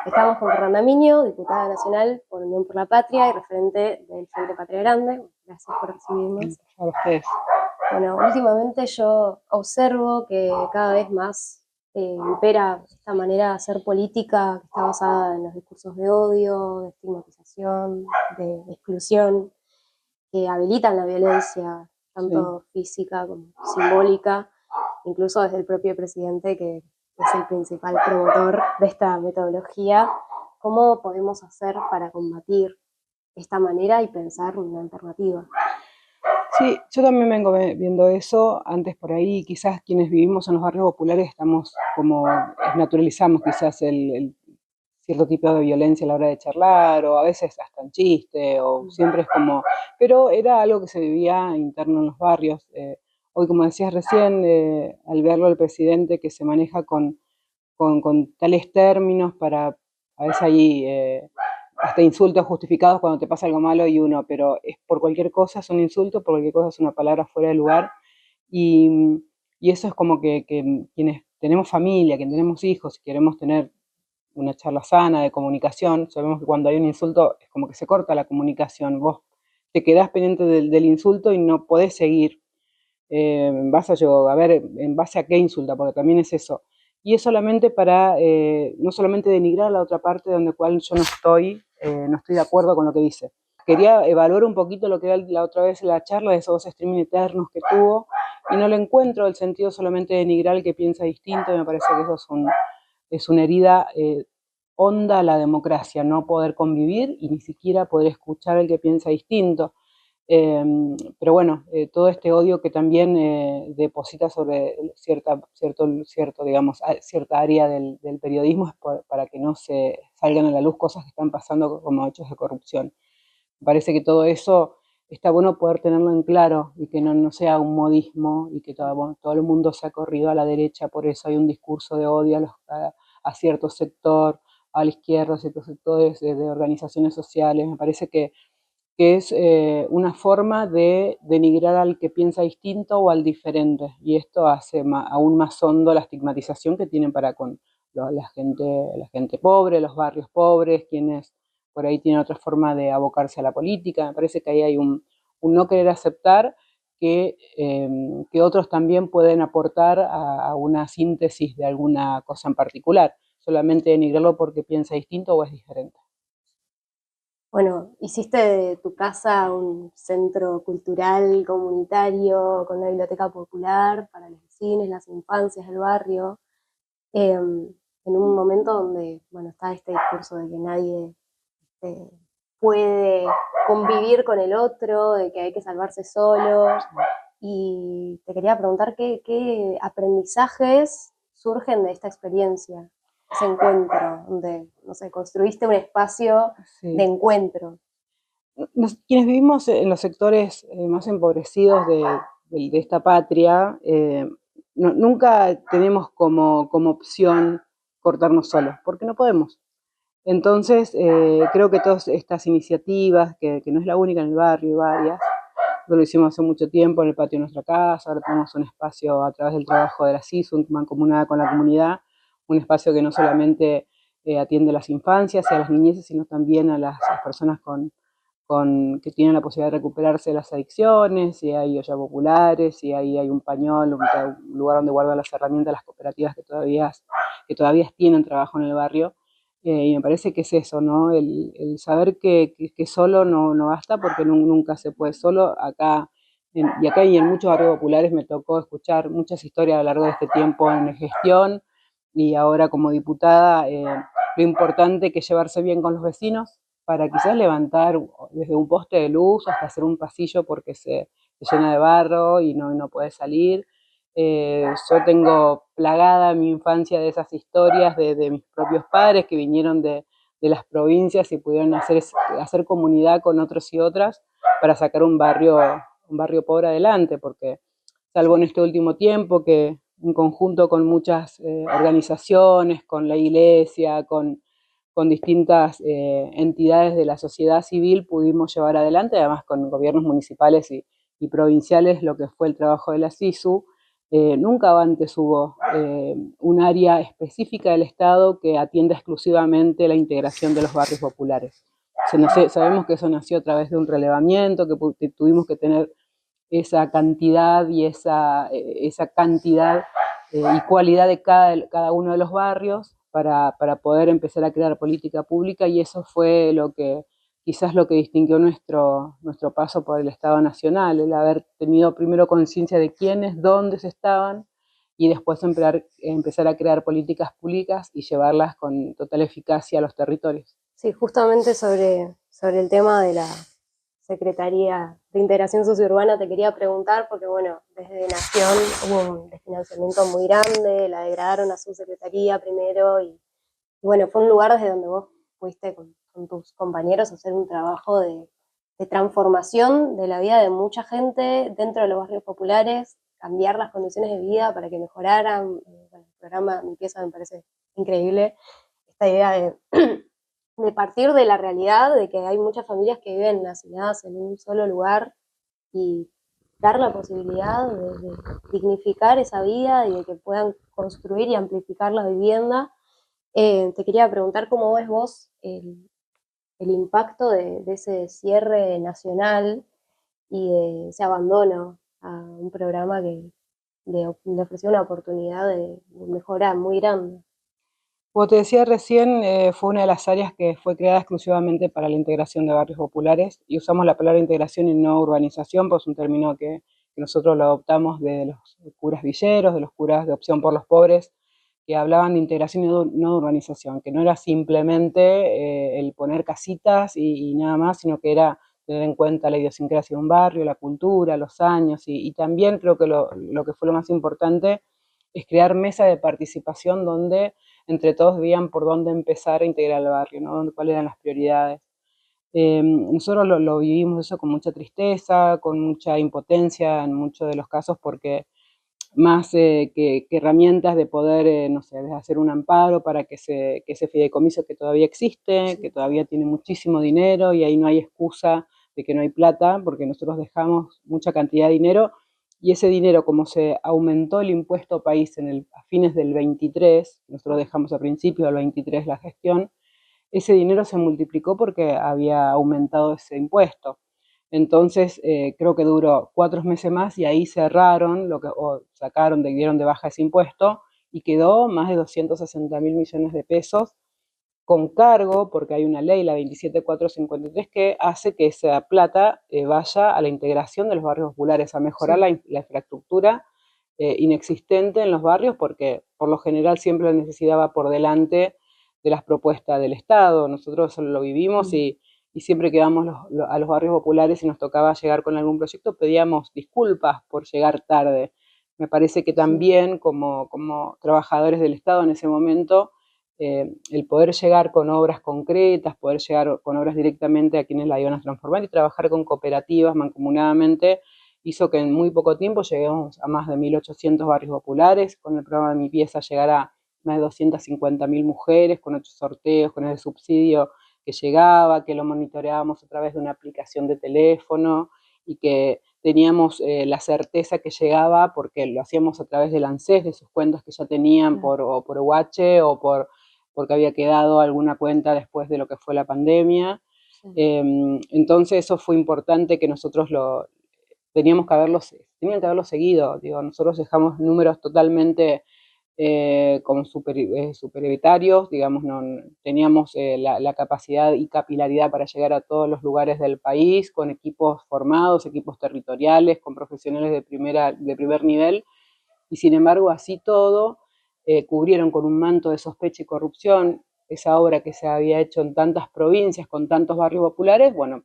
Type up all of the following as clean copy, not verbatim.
Estamos con Fernanda Miño, diputada nacional por Unión por la Patria y referente del Frente Patria Grande. Gracias por recibirnos. A ustedes. Bueno, últimamente yo observo que cada vez más impera esta manera de hacer política que está basada en los discursos de odio, de estigmatización, de exclusión, que habilitan la violencia, tanto física como simbólica, incluso desde el propio presidente, que es el principal promotor de esta metodología. ¿Cómo podemos hacer para combatir esta manera y pensar una alternativa? Sí, yo también vengo viendo eso. Antes por ahí, quizás quienes vivimos en los barrios populares estamos como, naturalizamos quizás el cierto tipo de violencia a la hora de charlar, o a veces hasta en chiste, o siempre es como, pero era algo que se vivía interno en los barrios. Hoy, como decías recién, al verlo el presidente que se maneja con tales términos para, a veces ahí hasta insultos justificados cuando te pasa algo malo y uno, pero es por cualquier cosa es un insulto, por cualquier cosa es una palabra fuera de lugar, y, y eso es como que quienes tenemos familia, quienes tenemos hijos y queremos tener una charla sana de comunicación, sabemos que cuando hay un insulto es como que se corta la comunicación, vos te quedás pendiente del insulto y no podés seguir en base a ver en base a qué insulta, porque también es eso. Y es solamente para, no solamente denigrar a la otra parte donde cual yo no estoy de acuerdo con lo que dice. Quería evaluar un poquito lo que era la otra vez la charla de esos streaming eternos que tuvo, y no le encuentro el sentido solamente de denigrar al que piensa distinto, y me parece que eso es una herida honda a la democracia, no poder convivir y ni siquiera poder escuchar al que piensa distinto. Pero bueno, todo este odio que también deposita sobre digamos, cierta área del periodismo es para que no se salgan a la luz cosas que están pasando como hechos de corrupción. Me parece que todo eso está bueno poder tenerlo en claro y que no sea un modismo y que todo el mundo se ha corrido a la derecha, por eso hay un discurso de odio a cierto sector, a la izquierda, a ciertos sectores de organizaciones sociales. Me parece que es una forma de denigrar al que piensa distinto o al diferente, y esto hace aún más hondo la estigmatización que tienen para con la gente pobre, los barrios pobres, quienes por ahí tienen otra forma de abocarse a la política. Me parece que ahí hay un no querer aceptar que otros también pueden aportar a una síntesis de alguna cosa en particular, solamente denigrarlo porque piensa distinto o es diferente. Bueno, hiciste de tu casa un centro cultural comunitario con una biblioteca popular para los vecinos, las infancias del barrio, en un momento donde, bueno, está este discurso de que nadie eh, puede convivir con el otro, de que hay que salvarse solo. Y te quería preguntar qué aprendizajes surgen de esta experiencia, ese encuentro, donde, no sé, construiste un espacio de encuentro. Quienes vivimos en los sectores más empobrecidos de esta patria, nunca tenemos como opción cortarnos solos, porque no podemos. Entonces, creo que todas estas iniciativas, que no es la única en el barrio, hay varias, lo hicimos hace mucho tiempo en el patio de nuestra casa, ahora tenemos un espacio a través del trabajo de la CISU, mancomunada con la comunidad, un espacio que no solamente atiende a las infancias y a las niñeces, sino también a las personas que tienen la posibilidad de recuperarse de las adicciones, y hay olla populares, y ahí hay un pañol, un lugar donde guardan las herramientas las cooperativas que todavía tienen trabajo en el barrio. Y me parece que es eso, ¿no? El saber que solo no basta, porque nunca se puede solo. Acá y en muchos barrios populares me tocó escuchar muchas historias a lo largo de este tiempo en gestión, y ahora como diputada, lo importante que es llevarse bien con los vecinos, para quizás levantar desde un poste de luz hasta hacer un pasillo porque se llena de barro y no puede salir. Yo tengo plagada mi infancia de esas historias de mis propios padres que vinieron de las provincias y pudieron hacer comunidad con otros y otras para sacar un barrio pobre adelante, porque salvo en este último tiempo que en conjunto con muchas organizaciones, con la iglesia, con distintas entidades de la sociedad civil, pudimos llevar adelante, además con gobiernos municipales y provinciales, lo que fue el trabajo de la CISU. Nunca antes hubo un área específica del Estado que atienda exclusivamente la integración de los barrios populares. Sabemos que eso nació a través de un relevamiento, que tuvimos que tener esa cantidad y esa cantidad y cualidad de cada uno de los barrios para poder empezar a crear política pública, y eso fue quizás lo que distinguió nuestro paso por el Estado Nacional, el haber tenido primero conciencia de quiénes, dónde estaban, y después empezar a crear políticas públicas y llevarlas con total eficacia a los territorios. Sí, justamente sobre el tema de la Secretaría de Integración Sociourbana te quería preguntar, porque bueno, desde Nación hubo un desfinanciamiento muy grande, la degradaron a su secretaría primero, y bueno, fue un lugar desde donde vos fuiste con tus compañeros a hacer un trabajo de transformación de la vida de mucha gente dentro de los barrios populares, cambiar las condiciones de vida para que mejoraran. El programa Mi Pieza me parece increíble, esta idea de partir de la realidad de que hay muchas familias que viven hacinadas en un solo lugar y dar la posibilidad de dignificar esa vida y de que puedan construir y amplificar la vivienda. Te quería preguntar cómo ves vos el impacto de ese cierre nacional y de ese abandono a un programa que le ofreció una oportunidad de mejora muy grande. Como te decía recién, fue una de las áreas que fue creada exclusivamente para la integración de barrios populares, y usamos la palabra integración y no urbanización, pues es un término que nosotros lo adoptamos de los curas villeros, de los curas de Opción por los Pobres, que hablaban de integración y no de urbanización, que no era simplemente el poner casitas y nada más, sino que era tener en cuenta la idiosincrasia de un barrio, la cultura, los años, y también creo que lo que fue lo más importante es crear mesas de participación donde entre todos veían por dónde empezar a integrar el barrio, ¿no? Cuáles eran las prioridades. Nosotros lo vivimos eso con mucha tristeza, con mucha impotencia en muchos de los casos, porque más que herramientas de poder, no sé, de hacer un amparo para que ese fideicomiso que todavía existe, sí, que todavía tiene muchísimo dinero, y ahí no hay excusa de que no hay plata, porque nosotros dejamos mucha cantidad de dinero, y ese dinero, como se aumentó el impuesto país a fines del 23, nosotros dejamos a principios del 23 la gestión, ese dinero se multiplicó porque había aumentado ese impuesto. Entonces, creo que duró 4 meses más y ahí cerraron, dieron de baja ese impuesto, y quedó más de 260.000 millones de pesos con cargo, porque hay una ley, la 27453, que hace que esa plata vaya a la integración de los barrios populares, a mejorar, sí, la infraestructura inexistente en los barrios, porque por lo general siempre la necesidad va por delante de las propuestas del Estado. Nosotros eso lo vivimos, y siempre que vamos a los barrios populares y nos tocaba llegar con algún proyecto, pedíamos disculpas por llegar tarde. Me parece que también como trabajadores del Estado en ese momento, el poder llegar con obras concretas, poder llegar con obras directamente a quienes la iban a transformar y trabajar con cooperativas mancomunadamente, hizo que en muy poco tiempo lleguemos a más de 1.800 barrios populares, con el programa de Mi Pieza llegar a más de 250.000 mujeres, con 8 sorteos, con el subsidio que llegaba, que lo monitoreábamos a través de una aplicación de teléfono, y que teníamos la certeza que llegaba porque lo hacíamos a través del ANSES, de sus cuentas que ya tenían por UH o porque había quedado alguna cuenta después de lo que fue la pandemia. Sí. Entonces eso fue importante, que nosotros tenían que haberlo seguido. Digo, nosotros dejamos números totalmente como superioritarios, digamos, no teníamos la capacidad y capilaridad para llegar a todos los lugares del país, con equipos formados, equipos territoriales, con profesionales de primer nivel, y sin embargo, así todo, cubrieron con un manto de sospecha y corrupción esa obra que se había hecho en tantas provincias, con tantos barrios populares. Bueno,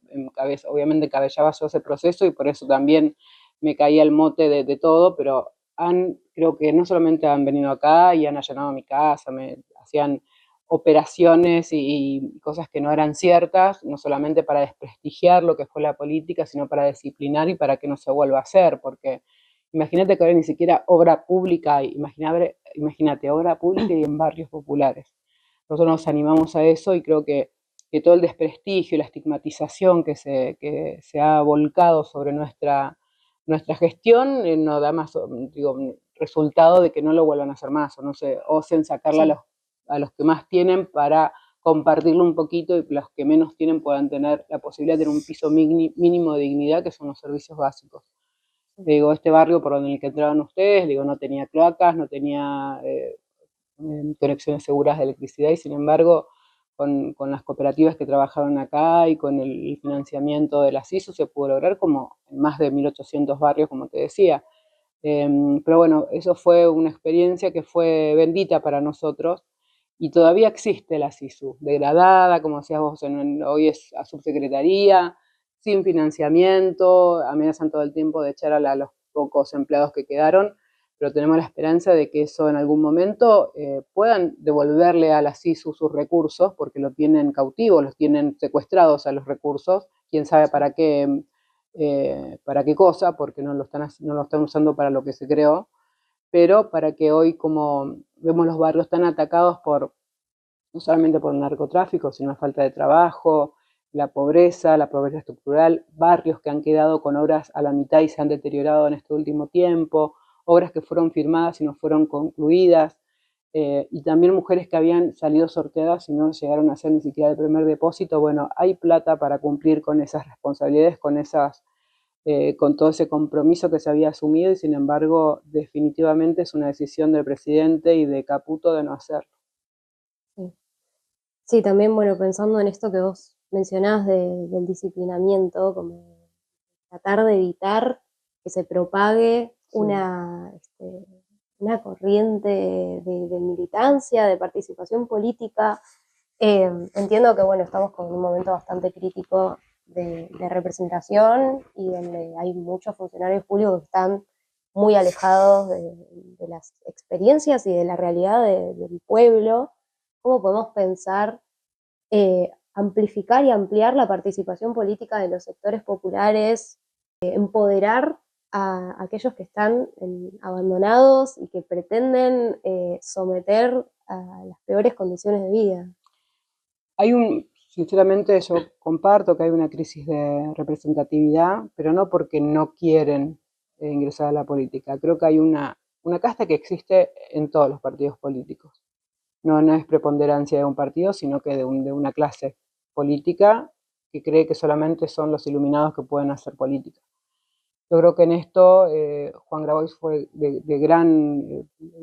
obviamente encabezaba yo ese proceso, y por eso también me caía el mote de todo, pero creo que no solamente han venido acá y han allanado mi casa, hacían operaciones y cosas que no eran ciertas, no solamente para desprestigiar lo que fue la política, sino para disciplinar y para que no se vuelva a hacer, porque imagínate que ahora ni siquiera obra pública, imagínate, obra pública y en barrios populares. Nosotros nos animamos a eso, y creo que todo el desprestigio y la estigmatización que se ha volcado sobre nuestra gestión no da más, resultado de que no lo vuelvan a hacer más, o no sé, o sen sacarla Sí. a los que más tienen para compartirlo un poquito y los que menos tienen puedan tener la posibilidad de tener un piso mínimo de dignidad, que son los servicios básicos. Le digo, este barrio por donde el que entraban ustedes, digo, no tenía cloacas, no tenía conexiones seguras de electricidad y sin embargo con las cooperativas que trabajaron acá y con el financiamiento de las ISO se pudo lograr como en más de 1800 barrios, como te decía. Pero bueno, eso fue una experiencia que fue bendita para nosotros y todavía existe la SISU, degradada, como decías vos, hoy es a subsecretaría, sin financiamiento, amenazan todo el tiempo de echar a los pocos empleados que quedaron, pero tenemos la esperanza de que eso en algún momento puedan devolverle a la SISU sus recursos, porque lo tienen cautivos, los tienen secuestrados a los recursos, quién sabe para qué cosa, porque no lo están usando para lo que se creó, pero para que hoy, como vemos los barrios tan atacados no solamente por el narcotráfico, sino la falta de trabajo, la pobreza estructural, barrios que han quedado con obras a la mitad y se han deteriorado en este último tiempo, obras que fueron firmadas y no fueron concluidas, y también mujeres que habían salido sorteadas y no llegaron a hacer ni siquiera el primer depósito. Bueno, hay plata para cumplir con esas responsabilidades, con todo ese compromiso que se había asumido y sin embargo definitivamente es una decisión del presidente y de Caputo de no hacerlo. Sí. Sí, también, bueno, pensando en esto que vos mencionás del disciplinamiento, como tratar de evitar que se propague Sí. una corriente de militancia, de participación política. Entiendo que, bueno, estamos con un momento bastante crítico de representación y donde hay muchos funcionarios públicos que están muy alejados de las experiencias y de la realidad del pueblo. ¿Cómo podemos pensar amplificar y ampliar la participación política de los sectores populares, empoderar a aquellos que están abandonados y que pretenden someter a las peores condiciones de vida? Sinceramente yo comparto que hay una crisis de representatividad, pero no porque no quieren ingresar a la política. Creo que hay una casta que existe en todos los partidos políticos. No es preponderancia de un partido, sino que de una clase política que cree que solamente son los iluminados que pueden hacer política. Yo creo que en esto Juan Grabois fue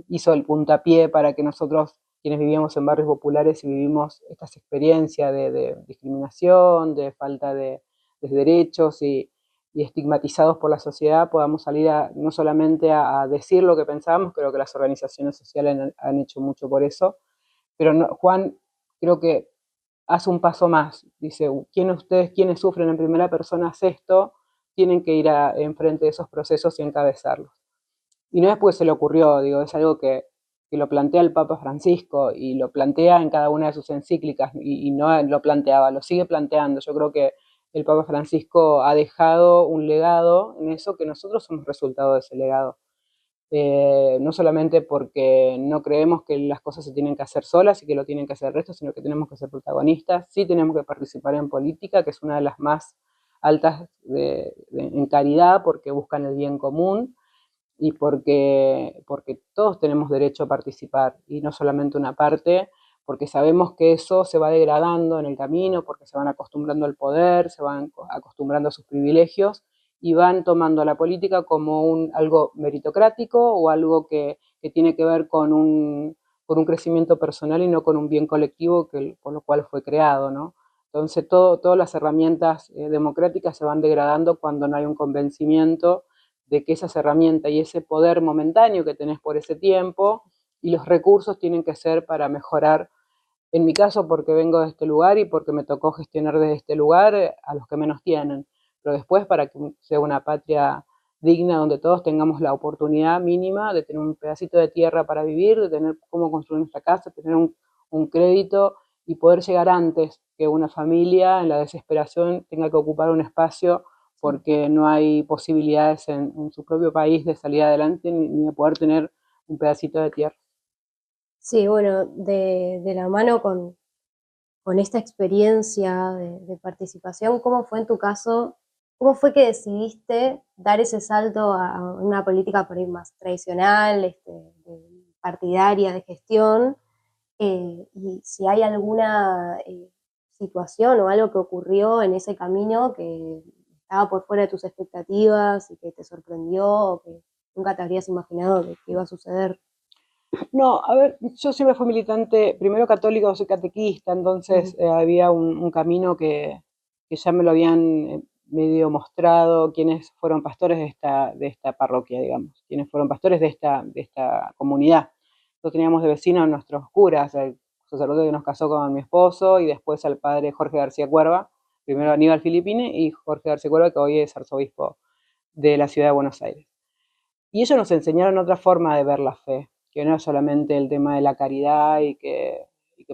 hizo el puntapié para que nosotros, quienes vivíamos en barrios populares y vivimos estas experiencias de discriminación, de falta de derechos y estigmatizados por la sociedad, podamos salir no solamente a decir lo que pensábamos, creo que las organizaciones sociales han hecho mucho por eso, pero no, Juan creo que hace un paso más, dice, quienes sufren en primera persona esto, tienen que ir enfrente de esos procesos y encabezarlos. Y no es porque se le ocurrió, digo, es algo que lo plantea el Papa Francisco y lo plantea en cada una de sus encíclicas y no lo planteaba, lo sigue planteando. Yo creo que el Papa Francisco ha dejado un legado en eso, que nosotros somos resultado de ese legado. No solamente porque no creemos que las cosas se tienen que hacer solas y que lo tienen que hacer el resto, sino que tenemos que ser protagonistas, sí tenemos que participar en política, que es una de las más altas en caridad, porque buscan el bien común y porque todos tenemos derecho a participar, y no solamente una parte, porque sabemos que eso se va degradando en el camino, porque se van acostumbrando al poder, se van acostumbrando a sus privilegios, y van tomando a la política como algo meritocrático o algo que tiene que ver con un crecimiento personal y no con un bien colectivo por lo cual fue creado, ¿no? Entonces todas las herramientas democráticas se van degradando cuando no hay un convencimiento de que esas herramientas y ese poder momentáneo que tenés por ese tiempo y los recursos tienen que ser para mejorar, en mi caso porque vengo de este lugar y porque me tocó gestionar desde este lugar a los que menos tienen, pero después para que sea una patria digna donde todos tengamos la oportunidad mínima de tener un pedacito de tierra para vivir, de tener cómo construir nuestra casa, tener un crédito y poder llegar antes que una familia en la desesperación tenga que ocupar un espacio porque no hay posibilidades en su propio país de salir adelante ni de poder tener un pedacito de tierra. Sí, bueno, de la mano con esta experiencia de participación, ¿cómo fue en tu caso ¿Cómo fue que decidiste dar ese salto a una política por ahí más tradicional, partidaria, de gestión? Y si hay alguna situación o algo que ocurrió en ese camino que estaba por fuera de tus expectativas y que te sorprendió o que nunca te habrías imaginado que iba a suceder. No, a ver, yo siempre fui militante, primero católico, soy catequista, entonces Ujú, había un camino que ya me lo habían medio mostrado quienes fueron pastores de esta parroquia, digamos, quienes fueron pastores de esta comunidad. Nosotros teníamos de vecinos a nuestros curas, el sacerdote que nos casó con mi esposo y después al padre Jorge García Cuerva, primero Aníbal Filipine y Jorge García Cuerva, que hoy es arzobispo de la ciudad de Buenos Aires. Y ellos nos enseñaron otra forma de ver la fe, que no era solamente el tema de la caridad y que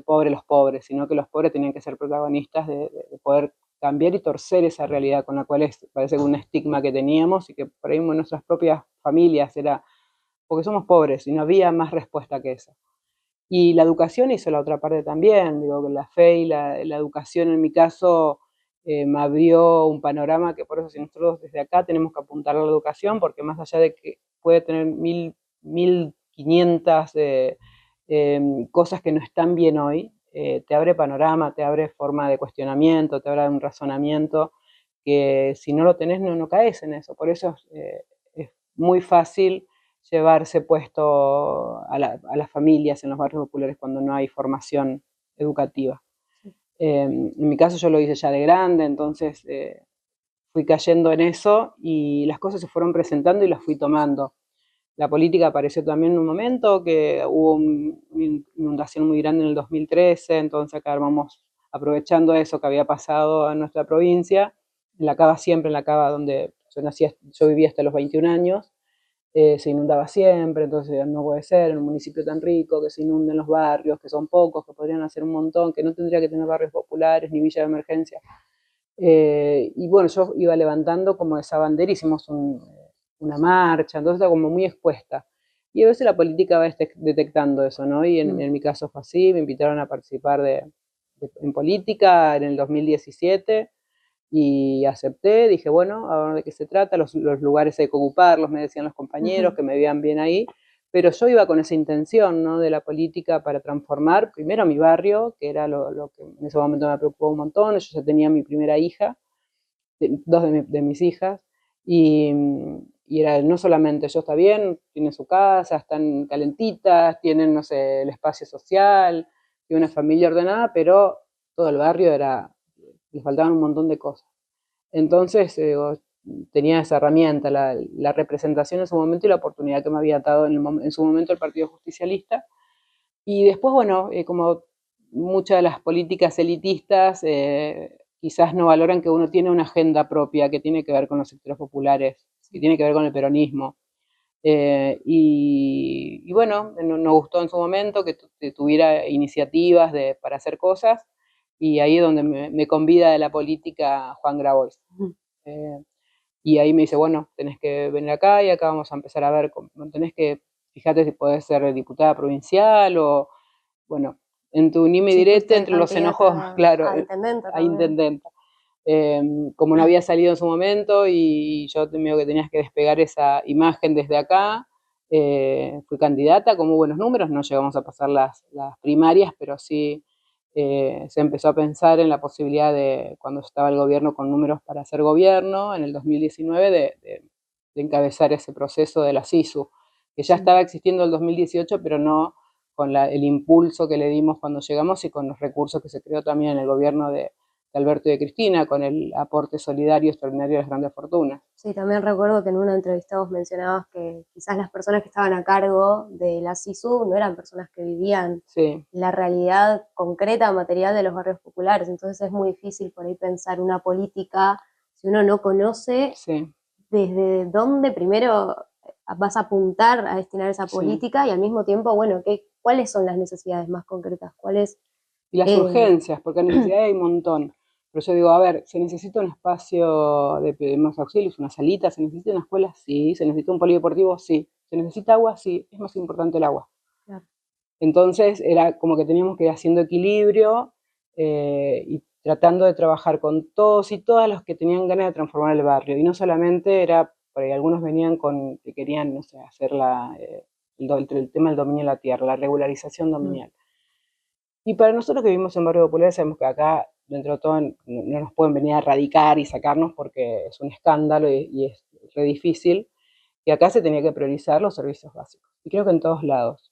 pobres los pobres, sino que los pobres tenían que ser protagonistas de poder cambiar y torcer esa realidad con la cual parece que un estigma que teníamos y que por ahí en nuestras propias familias era, porque somos pobres y no había más respuesta que esa. Y la educación hizo la otra parte también, digo, que la fe y la educación en mi caso me abrió un panorama que por eso si nosotros desde acá tenemos que apuntar a la educación, porque más allá de que puede tener 1500 cosas que no están bien hoy, te abre panorama, te abre forma de cuestionamiento, te abre un razonamiento que si no lo tenés no caes en eso. Por eso es muy fácil llevarse puesto a las familias en los barrios populares cuando no hay formación educativa. En mi caso yo lo hice ya de grande, entonces fui cayendo en eso y las cosas se fueron presentando y las fui tomando. La política apareció también en un momento que hubo una inundación muy grande en el 2013, entonces acá vamos aprovechando eso que había pasado en nuestra provincia, en la Cava siempre, en la Cava donde yo vivía hasta los 21 años, se inundaba siempre, entonces no puede ser en un municipio tan rico que se inunden los barrios, que son pocos, que podrían hacer un montón, que no tendría que tener barrios populares ni villa de emergencia. Y bueno, yo iba levantando como esa bandera, hicimos una marcha, entonces estaba como muy expuesta. Y a veces la política va detectando eso, ¿no? Y en mi caso fue así, me invitaron a participar en política en el 2017 y acepté, dije, bueno, a ver de qué se trata, los lugares hay que ocuparlos, me decían los compañeros, ujú. que me veían bien ahí, pero yo iba con esa intención, ¿no? De la política para transformar primero mi barrio, que era lo que en ese momento me preocupó un montón, yo ya tenía mi primera hija, dos de mis hijas, y, y era no solamente yo está bien, tiene su casa, están calentitas, tienen, no sé, el espacio social, tiene una familia ordenada, pero todo el barrio les faltaban un montón de cosas. Entonces tenía esa herramienta, la representación en su momento y la oportunidad que me había dado en su momento el Partido Justicialista. Y después, bueno, como muchas de las políticas elitistas quizás no valoran que uno tiene una agenda propia que tiene que ver con los sectores populares, que tiene que ver con el peronismo. Y bueno, nos gustó en su momento que tuviera iniciativas para hacer cosas y ahí es donde me convida de la política Juan Grabois. Eh, y ahí me dice, bueno, tenés que venir acá y acá vamos a empezar a ver, tenés que, fíjate si podés ser diputada provincial o, bueno, en tu ni me Sí, direte, fuiste entre los enojos, candidata claro, a intendente a también. intendenta. Como no había salido en su momento y yo medio que tenías que despegar esa imagen desde acá, fui candidata con muy buenos números, no llegamos a pasar las primarias, pero sí se empezó a pensar en la posibilidad de, cuando estaba el gobierno con números para hacer gobierno, en el 2019, de encabezar ese proceso de la SISU, que ya estaba existiendo en el 2018, pero no con el impulso que le dimos cuando llegamos y con los recursos que se creó también en el gobierno de Alberto y de Cristina, con el aporte solidario extraordinario de las grandes fortunas. Sí, también recuerdo que en una entrevista vos mencionabas que quizás las personas que estaban a cargo de la SISU no eran personas que vivían Sí, la realidad concreta, material de los barrios populares. Entonces es muy difícil por ahí pensar una política si uno no conoce sí, desde dónde primero vas a apuntar a destinar esa sí. política y al mismo tiempo, bueno, ¿cuáles son las necesidades más concretas? ¿Cuáles? Y las Eh, urgencias, porque necesidad hay un montón. Pero yo digo, a ver, ¿se necesita un espacio de más auxilios, una salita? ¿Se necesita una escuela? Sí. ¿Se necesita un polideportivo? Sí. ¿Se necesita agua? Sí. Es más importante el agua. claro. Entonces era como que teníamos que ir haciendo equilibrio y tratando de trabajar con todos y todas los que tenían ganas de transformar el barrio. Y no solamente era, porque algunos venían con, que querían, no sé, hacer el tema del dominio de la tierra, la regularización dominial. Y para nosotros que vivimos en barrio popular, sabemos que acá, dentro de todo, no nos pueden venir a erradicar y sacarnos porque es un escándalo y es re difícil. Y acá se tenía que priorizar los servicios básicos. Y creo que en todos lados.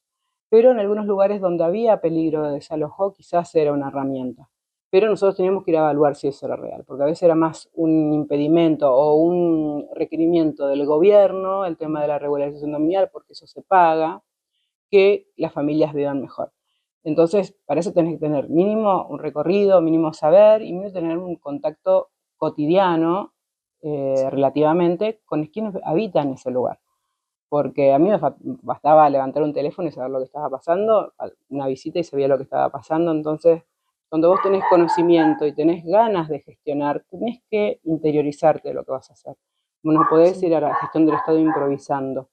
Pero en algunos lugares donde había peligro de desalojo, quizás era una herramienta. Pero nosotros teníamos que ir a evaluar si eso era real, porque a veces era más un impedimento o un requerimiento del gobierno, el tema de la regularización dominial, porque eso se paga, que las familias vivan mejor. Entonces, para eso tenés que tener mínimo un recorrido, mínimo saber y mínimo tener un contacto cotidiano relativamente con quienes habitan ese lugar. Porque a mí me bastaba levantar un teléfono y saber lo que estaba pasando, una visita y sabía lo que estaba pasando. Entonces, cuando vos tenés conocimiento y tenés ganas de gestionar, tenés que interiorizarte de lo que vas a hacer. No podés ir a la gestión del Estado improvisando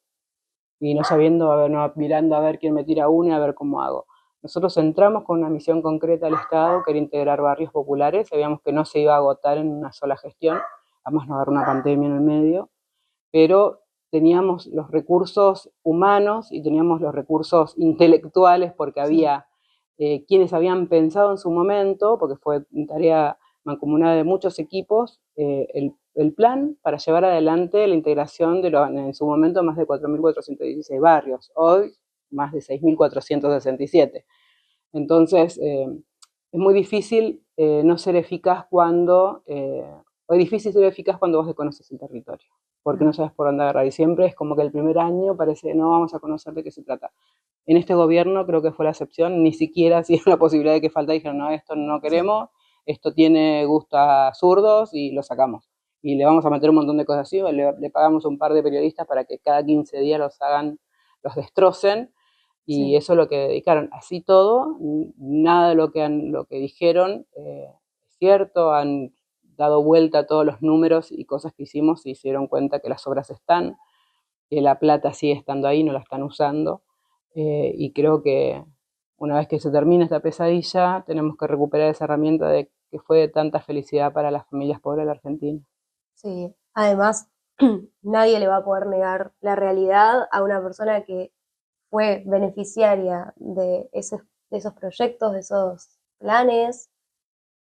y no sabiendo, a ver, no, mirando a ver quién me tira una y a ver cómo hago. Nosotros entramos con una misión concreta al Estado, que era integrar barrios populares, sabíamos que no se iba a agotar en una sola gestión, además no agarró una pandemia en el medio, pero teníamos los recursos humanos y teníamos los recursos intelectuales porque había quienes habían pensado en su momento, porque fue una tarea mancomunada de muchos equipos, el plan para llevar adelante la integración de en su momento más de 4.416 barrios, hoy más de 6.467. Entonces, es muy difícil no ser eficaz cuando, o es difícil ser eficaz cuando vos desconoces el territorio, porque no sabes por dónde agarrar. Y siempre es como que el primer año parece, no vamos a conocer de qué se trata. En este gobierno creo que fue la excepción, ni siquiera si la posibilidad de que falta, dijeron, no, esto no queremos, esto tiene gusto a zurdos y lo sacamos. Y le vamos a meter un montón de cosas así, le pagamos un par de periodistas para que cada 15 días los hagan, los destrocen, y eso es lo que dedicaron. Así todo, nada de lo que dijeron es cierto, han dado vuelta a todos los números y cosas que hicimos y se dieron cuenta que las obras están, que la plata sigue estando ahí, no la están usando, y creo que una vez que se termine esta pesadilla, tenemos que recuperar esa herramienta de que fue de tanta felicidad para las familias pobres de la Argentina. Sí, además nadie le va a poder negar la realidad a una persona que fue beneficiaria de esos proyectos, de esos planes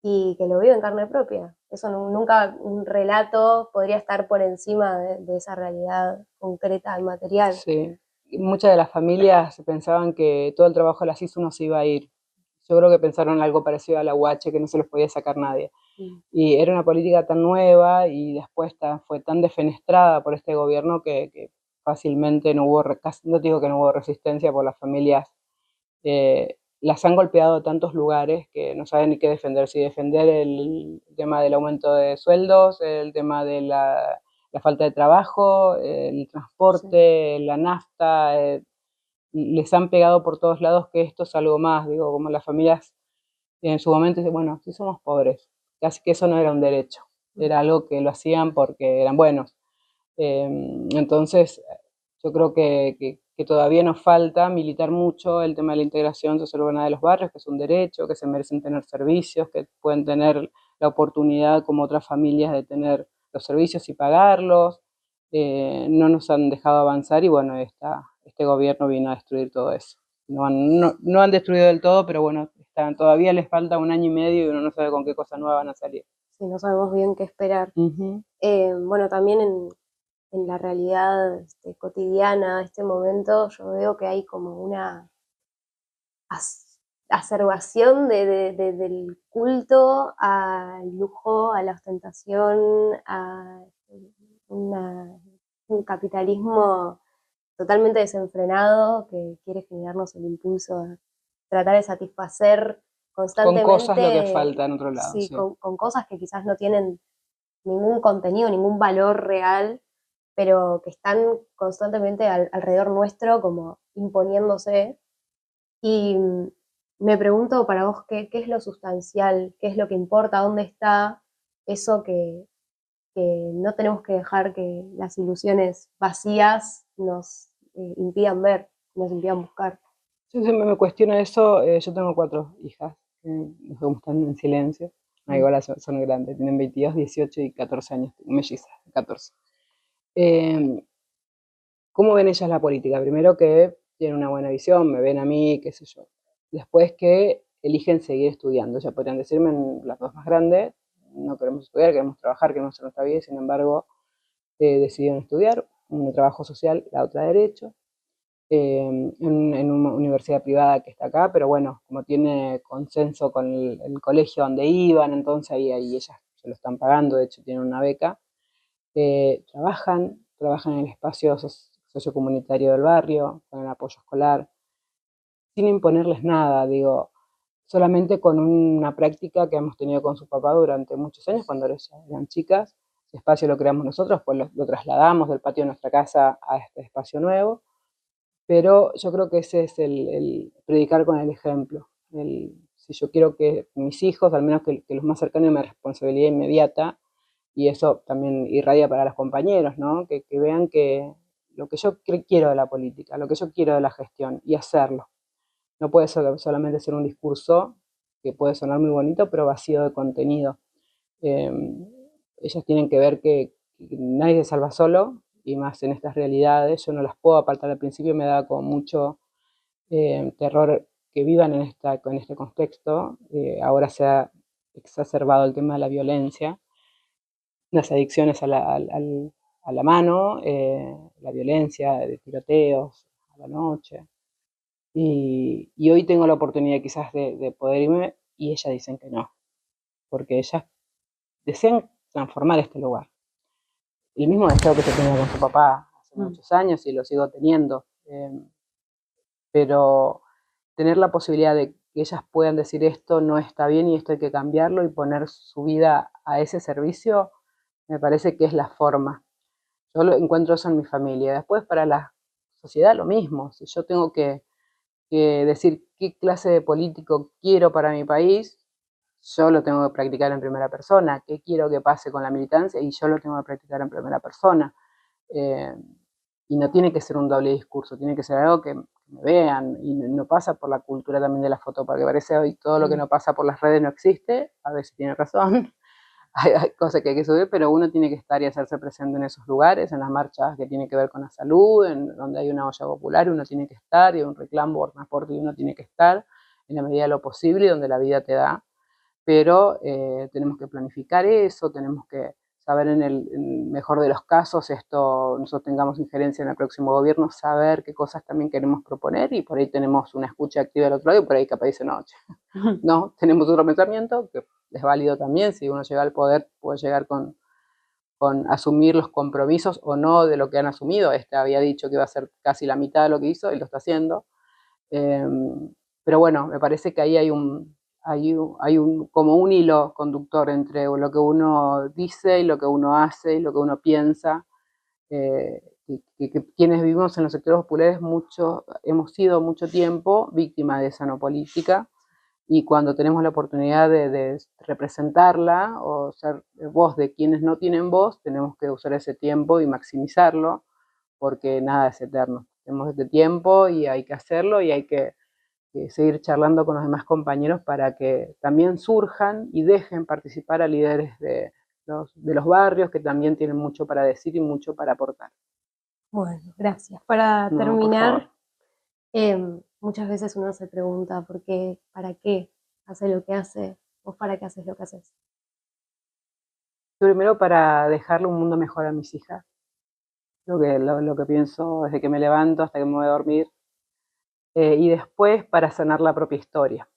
y que lo vive en carne propia. Eso nunca un relato podría estar por encima de esa realidad concreta y material. Sí, muchas de las familias pensaban que todo el trabajo de las hizo uno se iba a ir. Yo creo que pensaron algo parecido a la UH, que no se los podía sacar nadie. Y era una política tan nueva y después fue tan defenestrada por este gobierno que fácilmente no hubo, no digo que no hubo resistencia por las familias, las han golpeado de tantos lugares que no saben ni qué defender, si defender el tema del aumento de sueldos, el tema de la falta de trabajo, el transporte, la nafta, les han pegado por todos lados que esto es algo más, digo, como las familias en su momento dicen, bueno, sí somos pobres, casi que eso no era un derecho, era algo que lo hacían porque eran buenos. Entonces, yo creo que todavía nos falta militar mucho el tema de la integración social urbana de los barrios, que es un derecho, que se merecen tener servicios, que pueden tener la oportunidad como otras familias de tener los servicios y pagarlos. No nos han dejado avanzar y bueno, este gobierno vino a destruir todo eso. No han destruido del todo, pero bueno, todavía les falta un año y medio y uno no sabe con qué cosas nuevas van a salir. Sí, no sabemos bien qué esperar. Bueno, también en la realidad cotidiana de este momento, yo veo que hay como una acerbación del culto al lujo, a la ostentación, a un capitalismo totalmente desenfrenado que quiere generarnos el impulso a tratar de satisfacer Con cosas lo que constantemente, falta en otro lado, sí, sí. con cosas que quizás no tienen ningún contenido, ningún valor real, pero que están constantemente alrededor nuestro como imponiéndose. Y me pregunto para vos qué es lo sustancial, qué es lo que importa, dónde está eso que no tenemos que dejar que las ilusiones vacías nos impidan ver, nos impidan buscar. Yo siempre me cuestiono eso, yo tengo 4 hijas, que están en silencio. No, igual son grandes, tienen 22, 18 y 14 años, mellizas, 14. Eh, ¿Cómo ven ellas la política? Primero que tienen una buena visión, me ven a mí, qué sé yo. Después que eligen seguir estudiando. Ya podrían decirme, las dos más grandes, no queremos estudiar, queremos trabajar, queremos hacer nuestra vida, sin embargo, decidieron estudiar, una trabajo social, la otra derecho, en una universidad privada que está acá, pero bueno, como tiene consenso con el colegio donde iban, entonces ahí ellas se lo están pagando, de hecho tienen una beca, trabajan en el espacio sociocomunitario del barrio, con el apoyo escolar, sin imponerles nada, digo, solamente con una práctica que hemos tenido con su papá durante muchos años, cuando eran chicas. El espacio lo creamos nosotros, pues lo trasladamos del patio de nuestra casa a este espacio nuevo, pero yo creo que ese es el predicar con el ejemplo. Si yo quiero que mis hijos, al menos que los más cercanos, me responsabilidad inmediata, y eso también irradia para los compañeros, ¿no? Que vean que lo que yo quiero de la política, lo que yo quiero de la gestión, y hacerlo. No puede solamente ser un discurso que puede sonar muy bonito, pero vacío de contenido. Eh, Ellas tienen que ver que nadie se salva solo, y más en estas realidades. Yo no las puedo apartar al principio, me da como mucho terror que vivan en este contexto. Ahora se ha exacerbado el tema de la violencia, las adicciones a la mano, la violencia de tiroteos a la noche. Y hoy tengo la oportunidad quizás de poder irme, y ellas dicen que no, porque ellas desean transformar este lugar. El mismo deseo que se tenía con su papá hace muchos años, y lo sigo teniendo, pero tener la posibilidad de que ellas puedan decir esto no está bien y esto hay que cambiarlo, y poner su vida a ese servicio, me parece que es la forma. Yo lo encuentro eso en mi familia. Después, para la sociedad lo mismo. Si yo tengo que decir qué clase de político quiero para mi país, yo lo tengo que practicar en primera persona. ¿Qué quiero que pase con la militancia? Y yo lo tengo que practicar en primera persona. Eh, y no tiene que ser un doble discurso, tiene que ser algo que me vean, y no pasa por la cultura también de la foto, porque parece hoy todo lo que no pasa por las redes no existe. A veces tiene razón, hay cosas que hay que subir, pero uno tiene que estar y hacerse presente en esos lugares, en las marchas que tienen que ver con la salud, en donde hay una olla popular, uno tiene que estar, y un reclamo por transporte, y uno tiene que estar en la medida de lo posible y donde la vida te da. Pero tenemos que planificar eso, tenemos que saber en el mejor de los casos, nosotros tengamos injerencia en el próximo gobierno, saber qué cosas también queremos proponer, y por ahí tenemos una escucha activa del otro lado, y por ahí capaz dice, no, tenemos otro pensamiento, que es válido también. Si uno llega al poder, puede llegar con asumir los compromisos o no de lo que han asumido. Había dicho que iba a ser casi la mitad de lo que hizo, y lo está haciendo. Pero bueno, me parece que ahí hay como un hilo conductor entre lo que uno dice y lo que uno hace y lo que uno piensa. Que quienes vivimos en los sectores populares hemos sido mucho tiempo víctimas de esa no política, y cuando tenemos la oportunidad de representarla o ser voz de quienes no tienen voz, tenemos que usar ese tiempo y maximizarlo, porque nada es eterno. Tenemos este tiempo y hay que hacerlo, y hay que seguir charlando con los demás compañeros para que también surjan y dejen participar a líderes de los barrios, que también tienen mucho para decir y mucho para aportar. Bueno, gracias. Para terminar, muchas veces uno se pregunta por qué, para qué hace lo que hace, vos para qué haces lo que haces. Primero, para dejarle un mundo mejor a mis hijas, lo que pienso desde que me levanto hasta que me voy a dormir, y después para sanar la propia historia.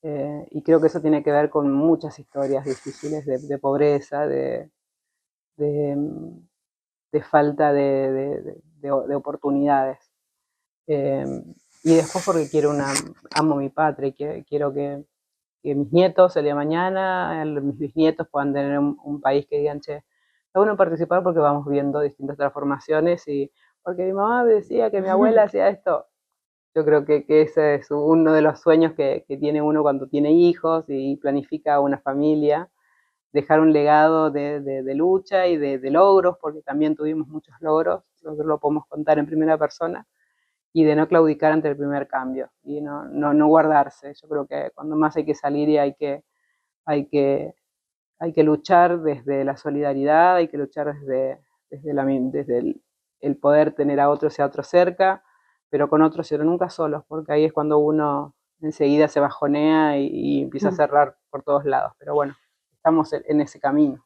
Y creo que eso tiene que ver con muchas historias difíciles de pobreza, de, de falta de oportunidades. Eh, y después porque amo mi patria, y quiero que mis nietos el día de mañana, mis bisnietos, puedan tener un país que digan, che, está bueno participar porque vamos viendo distintas transformaciones, y porque mi mamá me decía que mi abuela hacía esto. Yo creo que ese es uno de los sueños que tiene uno cuando tiene hijos y planifica una familia, dejar un legado de lucha y de logros, porque también tuvimos muchos logros, nosotros lo podemos contar en primera persona, y de no claudicar ante el primer cambio, y no guardarse. Yo creo que cuando más hay que salir y hay que hay que luchar desde la solidaridad, hay que luchar desde el poder tener a otros y a otros cerca, pero con otros, pero nunca solos, porque ahí es cuando uno enseguida se bajonea y empieza a cerrar por todos lados. Pero bueno, estamos en ese camino.